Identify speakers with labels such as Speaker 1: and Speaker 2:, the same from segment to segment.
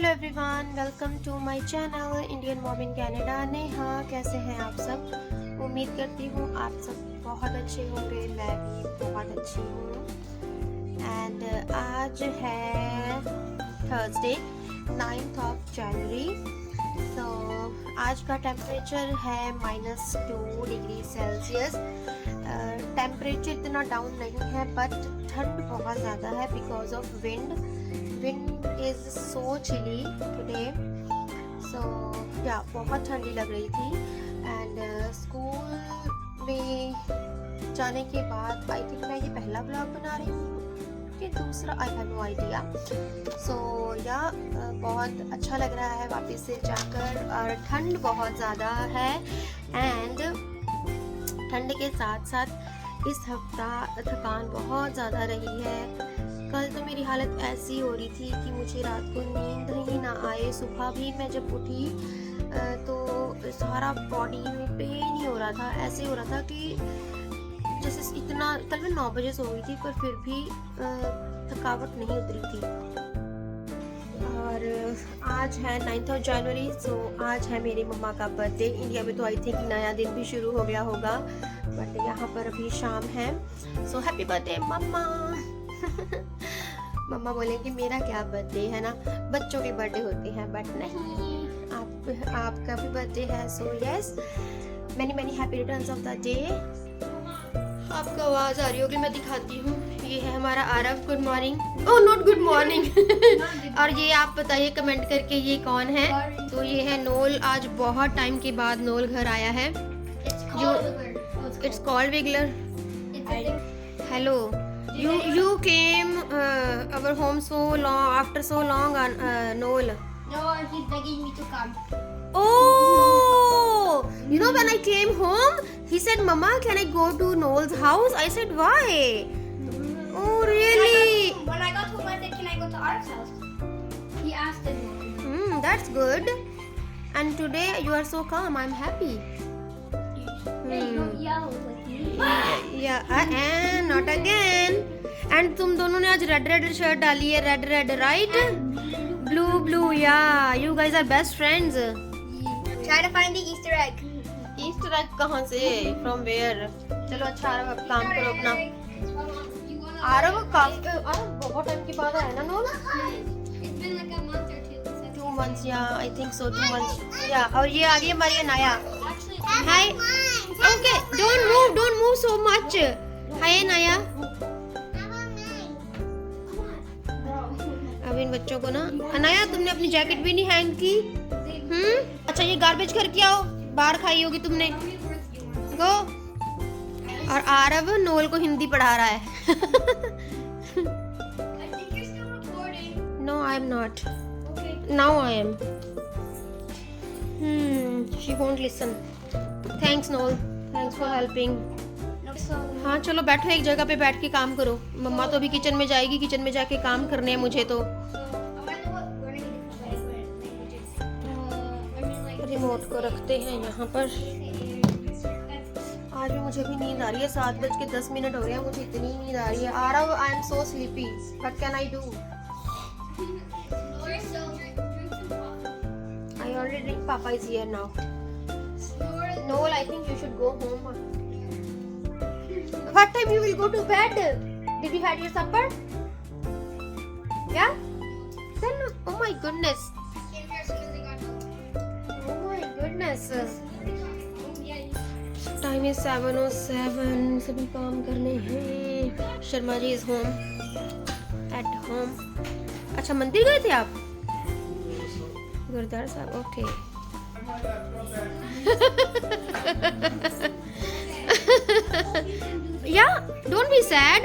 Speaker 1: Hello everyone, welcome to my channel Indian mom in Canada. Neha, कैसे हैं आप सब? उम्मीद करती हूँ आप सब बहुत अच्छे होंगे। मैं भी बहुत अच्छी हूँ। एंड आज है थर्सडे 9th of January। तो आज का टेम्परेचर है -2 डिग्री सेल्सियस। टेम्परेचर इतना डाउन नहीं है बट ठंड बहुत ज़्यादा है because of wind is so chilly today. So या बहुत ठंडी लग रही थी। एंड स्कूल में जाने के बाद आई थिंक मैं ये पहला व्लॉग बना रही हूँ कि दूसरा, आई हैव नो आइडिया। सो या बहुत अच्छा लग रहा है वापस से जाकर। और ठंड बहुत ज़्यादा है एंड ठंड के साथ साथ इस हफ्ता थकान बहुत ज़्यादा रही है। कल तो मेरी हालत ऐसी हो रही थी कि मुझे रात को नींद ही ना आए। सुबह भी मैं जब उठी तो सारा बॉडी में पेन ही हो रहा था। ऐसे हो रहा था कि जैसे इतना, कल मैं 9 बजे सो गई थी पर फिर भी थकावट नहीं उतरी थी। और आज है 9th of January। सो आज है मेरी मम्मा का बर्थडे। इंडिया में तो आई थिंक नया दिन भी शुरू हो गया होगा बट यहाँ पर अभी शाम है। सो हैप्पी बर्थडे मम्मा। मम्मा बोलेंगे मेरा क्या बर्थडे है ना, बच्चों के बर्थडे होते हैं बट नहीं, आपका भी बर्थडे है। So yes, many many happy returns of the day. आपको आवाज आ रही होगी, मैं दिखाती हूँ। ये है हमारा Aarav. Good morning. Oh not good morning. और ये आप बताइए कमेंट करके ये कौन है। तो ये है नोल। आज बहुत टाइम के बाद नोल घर आया है। It's called Wiggler. Hello, you came our home so long, after so long, Noel.
Speaker 2: No, he's begging me to come.
Speaker 1: Oh, you know when I came home, he said, "Mama, can I go to Noel's house?" I said, "Why?" Oh, really?
Speaker 2: When I got home, I said, "Can I go to Arif's house?" He asked it.
Speaker 1: That's good. And today you are so calm. I'm happy.
Speaker 2: Hey, don't yell with me.
Speaker 1: Yeah, and not again. And तुम दोनों ने आज red shirt डाली है। Red right, blue या you guys are best friends.
Speaker 2: Try to find the Easter egg.
Speaker 1: Easter egg कहाँ से, from where? चलो अच्छा आरव, अब काम करो अपना। आरव बहुत टाइम के बाद आया ना known.
Speaker 2: It's been like a month or two.
Speaker 1: 2 months या आई थिंक सो 2 months या। और ये आ गई हमारी Anaya. Hi, okay, don't move so much. Hi Anaya. अब इन बच्चों को ना, अनाया तुमने अपनी जैकेट भी नहीं हैंग की। अच्छा ये गार्बेज करके आओ, बाहर खाई होगी तुमने। गो। और आरव नोल को हिंदी पढ़ा रहा है।
Speaker 2: I think you're still recording.
Speaker 1: No I am not.
Speaker 2: Okay.
Speaker 1: Now I am. She won't listen. Thanks Noel, thanks for helping.
Speaker 2: No, so.
Speaker 1: हाँ चलो बैठो, एक जगह पे बैठ के काम करो। मम्मा तो अभी किचन में जाएगी, किचन में जाके काम करने हैं मुझे तो।
Speaker 2: I wonder what we're gonna get different languages. I mean like.
Speaker 1: Remote को रखते हैं यहाँ पर। आज भी मुझे भी नींद आ रही है। 7:10 हो गए हैं, मुझे इतनी नींद आ रही है। Aarav, I am so sleepy, what can I do?
Speaker 2: Laura, so drink some coffee.
Speaker 1: I already drink, पापा is here now.
Speaker 2: Laura,
Speaker 1: Noel, I think you should go home. What time you will go to bed? Did you had your supper? Yeah? Then, oh my goodness.
Speaker 2: came here as soon as I got home.
Speaker 1: Oh my goodness.
Speaker 2: Yeah.
Speaker 1: Time is 7:07. सभी काम करने हैं। Sharma ji is home. At home. अच्छा मंदिर गए थे आप? गुरुद्वारा साहब, okay. Yeah, don't be sad.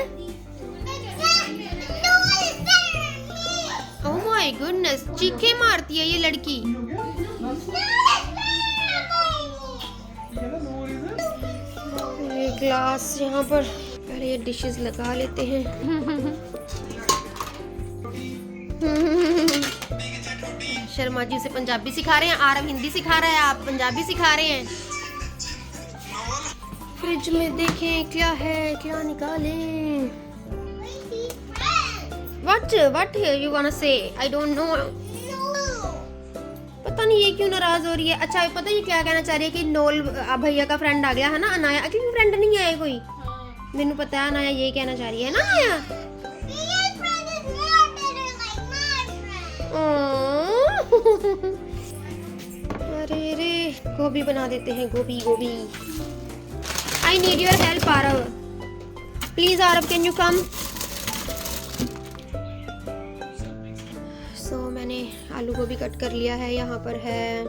Speaker 1: Oh my goodness, चीखे मारती है ये लड़की। ये ग्लास यहाँ पर, पहले ये डिशेस लगा लेते हैं। शर्मा जी से पंजाबी सिखा रहे हैं, आरव हिंदी सिखा रहा है, आप पंजाबी सिखा रहे हैं। फ्रिज में देखें क्या है, क्या निकालें। What you wanna say? I don't know. पता नहीं ये क्यों नाराज हो रही है। अच्छा पता है ये क्या कहना चाह रही है कि नोल भैया का फ्रेंड आ गया है ना, अनाया क्योंकि फ्रेंड नहीं आया कोई।
Speaker 2: हाँ।
Speaker 1: मैंने पता है अनाया यही कहना चाह रही है ना अनाया। अरे रे गोभी बना देते हैं, गोभी गोभी। I need your help Aarav, please Aarav can you come. सो मैंने आलू गोभी कट कर लिया है। यहाँ पर है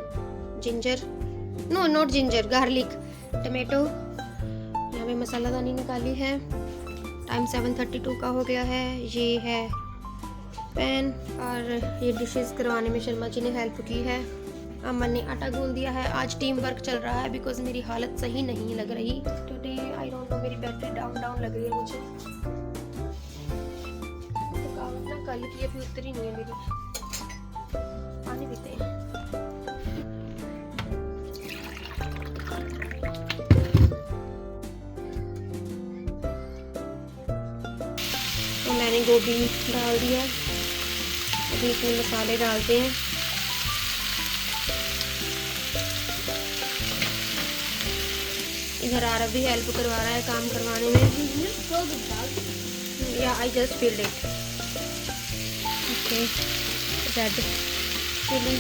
Speaker 1: ginger, no not ginger, garlic, tomato. यहाँ पे मसालादानी निकाली है। टाइम 7:32 का हो गया है। ये है पैन और ये डिशेस करवाने में शर्मा जी ने हेल्प की है। अमन ने आटा गूंद दिया है। आज टीम वर्क चल रहा है बिकॉज मेरी हालत सही नहीं लग रही टुडे। आई डोंट नो, मेरी बैटरी डाउन लग रही है मुझे। थकावट ना कल की अभी उतरी नहीं है मेरी। पानी पीते हैं। तो मैंने गोभी डाल दिया, अभी इसमें मसाले डालते हैं। इधर आरव भी हेल्प करवा रहा है काम करवाने में। Yeah I just filled it. Okay red chilli.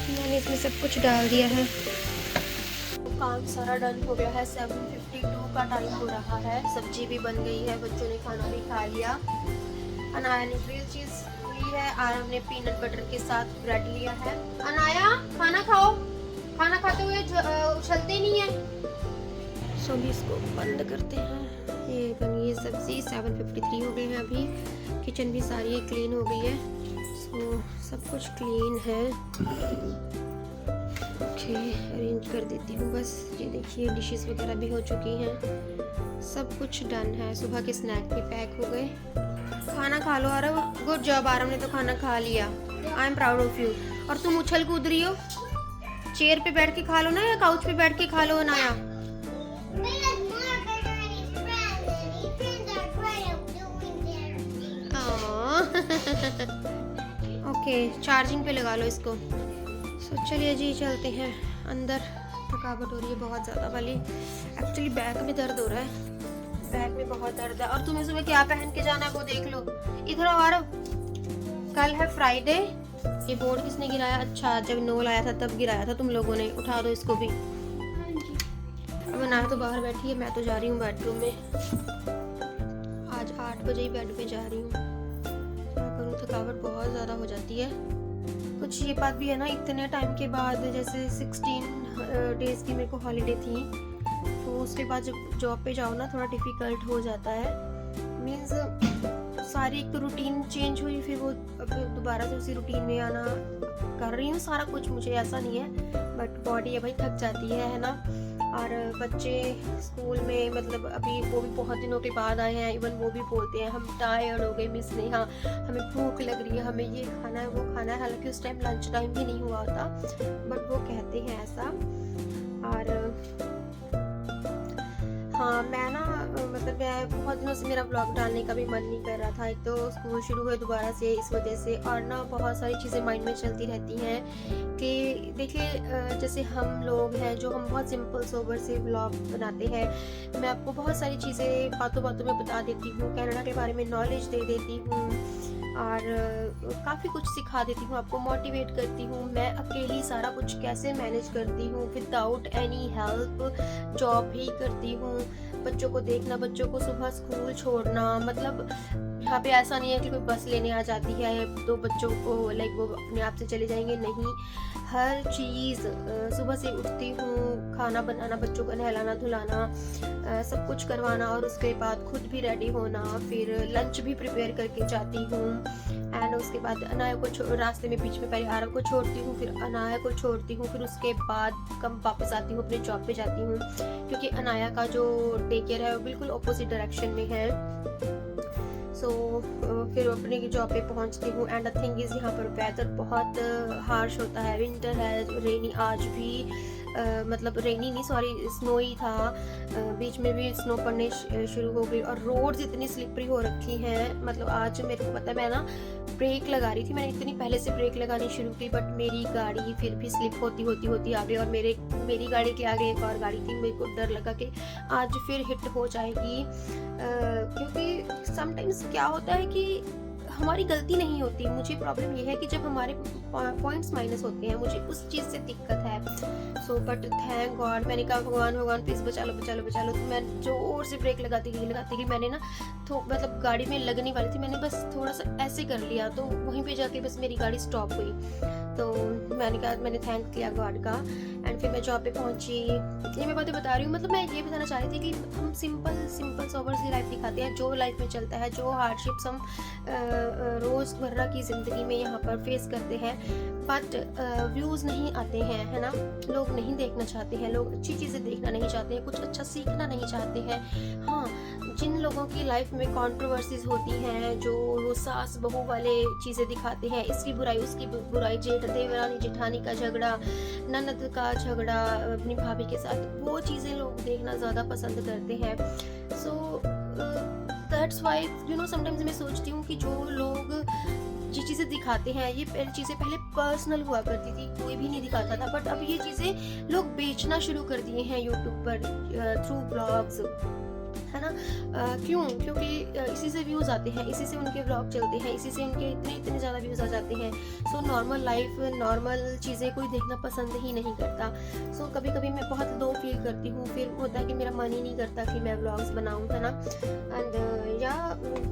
Speaker 1: मैंने इसमें सब कुछ डाल दिया है। काम सारा डन हो गया है। 7:52 का टाइम हो रहा है। सब्जी भी बन गई है, बच्चों ने खाना भी खा लिया। अनाया ने ग्रिल चीज ली है, आरव ने पीनट बटर के साथ ब्रेड लिया है। अनाया खाना खाओ, खाना खाते हुए उछलते नहीं है। सो अभी इसको बंद करते हैं। ये बनी है सब्जी। 7:53 हो गए हैं अभी। किचन भी सारी क्लीन हो गई है। सो सब कुछ क्लीन है। ओके अरेंज कर देती हूँ बस। ये देखिए डिशेस वगैरह भी हो चुकी हैं, सब कुछ डन है। सुबह के स्नैक भी पैक हो गए। खाना खा लो आरव। गुड जॉब, आरव ने तो खाना खा लिया। I am proud of you. और तुम उछल कूद रही हो। चेयर पे बैठ के खा लो ना या काउच पे बैठ के खा लो अनाया। ओके चार्जिंग पे लगा लो इसको। सो चलिए जी चलते हैं अंदर। थकावट हो रही है बहुत ज़्यादा वाली। एक्चुअली बैक में दर्द हो रहा है, बैक में बहुत दर्द है। और तुम्हें सुबह क्या पहन के जाना है वो देख लो। इधर आओ आरव। कल है फ्राइडे। ये बोर्ड किसने गिराया? अच्छा जब नोल आया था तब गिराया था तुम लोगों ने। उठा दो इसको भी। अब ना तो बाहर बैठी है, मैं तो जा रही हूँ बेडरूम में। आज 8 बजे ही बेड पे जा रही हूँ। क्या करूँ, थकावट बहुत ज़्यादा हो जाती है। कुछ ये बात भी है ना, इतने टाइम के बाद जैसे 16 डेज़ की मेरे को हॉलीडे थी, तो उसके बाद जब जॉब पे जाओ ना थोड़ा डिफ़िकल्ट हो जाता है। मीन्स सारी एक तो रूटीन चेंज हुई, फिर वो अब दोबारा से उसी रूटीन में आना। कर रही हूँ सारा कुछ, मुझे ऐसा नहीं है, बट बॉडी है भाई थक जाती है ना। और बच्चे स्कूल में मतलब अभी वो भी बहुत दिनों के बाद आए हैं। इवन वो भी बोलते हैं हम टायर्ड हो गए मिस नेहा, हमें भूख लग रही है, हमें ये खाना है वो खाना है। हालांकि उस टाइम लंच टाइम भी नहीं हुआ होता, बट वो कहते हैं ऐसा। और हाँ मैं ना मतलब मैं बहुत दिनों से मेरा ब्लॉग डालने का भी मन नहीं कर रहा था। एक तो स्कूल शुरू हुए दोबारा से इस वजह से, और ना बहुत सारी चीज़ें माइंड में चलती रहती हैं कि देखिए जैसे हम लोग हैं जो हम बहुत सिंपल सोबर से ब्लॉग बनाते हैं। मैं आपको बहुत सारी चीज़ें बातों बातों में बता देती हूँ, कनाडा के बारे में नॉलेज दे देती हूँ और काफ़ी कुछ सिखा देती हूँ, आपको मोटिवेट करती हूँ। मैं अकेली सारा कुछ कैसे मैनेज करती हूँ विदाउट एनी हेल्प। जॉब भी करती हूँ, बच्चों को देखना, बच्चों को सुबह स्कूल छोड़ना। मतलब यहाँ पे ऐसा नहीं है कि कोई बस लेने आ जाती है तो बच्चों को लाइक वो अपने आप से चले जाएंगे, नहीं। हर चीज़ सुबह से उठती हूँ, खाना बनाना, बच्चों को नहलाना धुलाना, सब कुछ करवाना, और उसके बाद खुद भी रेडी होना, फिर लंच भी प्रिपेयर करके जाती हूँ। एंड उसके बाद अनाया को रास्ते में बीच में पहले आरव को छोड़ती हूँ, फिर अनाया को छोड़ती हूँ, फिर उसके बाद कम वापस आती हूँ, अपने जॉब पे जाती हूँ, क्योंकि अनाया का जो डे केयर है वो बिल्कुल अपोजिट डायरेक्शन में है। सो फिर अपने जॉब पे पहुंचती हूँ। एंड द थिंग इज़ यहाँ पर वेदर बहुत हार्श होता है, विंटर है, रेनी आज भी मतलब रेनी नहीं, सॉरी, स्नोई था। बीच में भी स्नो पड़ने शुरू हो गई और रोड्स इतनी स्लिपरी हो रखी हैं। मतलब आज मेरे को पता है, मैं ना ब्रेक लगा रही थी, मैंने इतनी पहले से ब्रेक लगानी शुरू की, बट मेरी गाड़ी फिर भी स्लिप होती आ गई और मेरी गाड़ी के आगे एक और गाड़ी थी। मेरे को डर लगा कि आज फिर हिट हो जाएगी, क्योंकि समटाइम्स क्या होता है कि हमारी गलती नहीं होती। मुझे प्रॉब्लम ये है कि जब हमारे पॉइंट्स माइनस होते हैं, मुझे उस चीज़ से दिक्कत है। सो बट थैंक गॉड, मैंने कहा भगवान प्लीज़ बचा लो। तो मैं जोर से ब्रेक लगाती गई। मैंने ना मतलब गाड़ी में लगने वाली थी, मैंने बस थोड़ा सा ऐसे कर लिया, तो वहीं पे जाके बस मेरी गाड़ी स्टॉप हुई। तो मैंने थैंक किया गॉड का, एंड फिर मैं जॉब पे पहुंची। ये मैं बातें बता रही हूँ, मतलब मैं ये बताना चाह रही थी कि हम सिंपल सोबर सी लाइफ दिखाते हैं, जो लाइफ में चलता है, जो हार्डशिप्स हम रोज़मर्रा की ज़िंदगी में यहाँ पर फेस करते हैं, बट व्यूज़ नहीं आते हैं, है ना। लोग नहीं देखना चाहते हैं, लोग अच्छी चीज़ें देखना नहीं चाहते हैं, कुछ अच्छा सीखना नहीं चाहते हैं। हाँ, जिन लोगों की लाइफ में कंट्रोवर्सीज होती हैं, जो सास बहू वाले चीज़ें दिखाते हैं, इसकी बुराई उसकी बुराई, देवरानी जेठानी का झगड़ा, ननद का झगड़ा अपनी भाभी के साथ, वो चीज़ें लोग देखना ज़्यादा पसंद करते हैं। सो दैट्स वाई समटाइम्स मैं सोचती हूँ कि जो लोग ये चीज़ें दिखाते हैं, ये चीज़ें पहले पर्सनल हुआ करती थी, कोई भी नहीं दिखाता था, बट अब ये चीज़ें लोग बेचना शुरू कर दिए हैं यूट्यूब पर थ्रू ब्लॉग्स, है ना। क्यों? क्योंकि इसी से व्यूज़ आते हैं, इसी से उनके व्लॉग चलते हैं, इसी से उनके इतने ज़्यादा व्यूज़ आ जाते हैं। सो नॉर्मल लाइफ, नॉर्मल चीज़ें कोई देखना पसंद ही नहीं करता। सो कभी कभी मैं बहुत लो फील करती हूँ, फिर होता है कि मेरा मन ही नहीं करता कि मैं व्लॉग्स बनाऊँ, है ना। एंड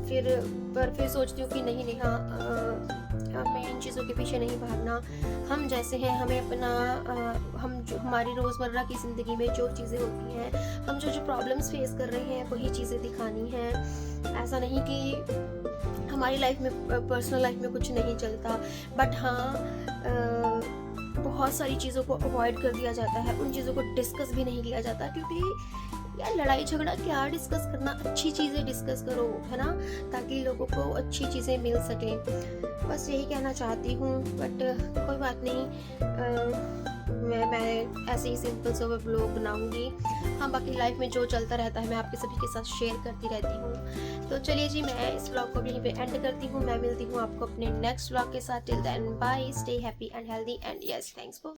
Speaker 1: फिर सोचती हूँ कि नहीं, हमें इन चीज़ों के पीछे नहीं भागना। हम जैसे हैं, हमें अपना हम जो हमारी रोज़मर्रा की ज़िंदगी में जो चीज़ें होती हैं, हम जो प्रॉब्लम्स फेस कर रहे हैं, वही चीज़ें दिखानी हैं। ऐसा नहीं कि हमारी लाइफ में, पर्सनल लाइफ में कुछ नहीं चलता, बट हाँ बहुत सारी चीज़ों को अवॉइड कर दिया जाता है, उन चीज़ों को डिस्कस भी नहीं किया जाता, क्योंकि यार लड़ाई झगड़ा क्या डिस्कस करना, अच्छी चीज़ें डिस्कस करो, है ना, ताकि लोगों को अच्छी चीज़ें मिल सकें। बस यही कहना चाहती हूँ, बट कोई बात नहीं, मैं ऐसे ही सिंपल से ब्लॉग बनाऊंगी। हाँ, बाकी लाइफ में जो चलता रहता है मैं आपके सभी के साथ शेयर करती रहती हूँ। तो चलिए जी, मैं इस ब्लॉग को यहीं पे एंड करती हूँ। मैं मिलती हूँ आपको अपने नेक्स्ट ब्लॉग के साथ। Till then bye, stay happy and healthy, and yes, thanks for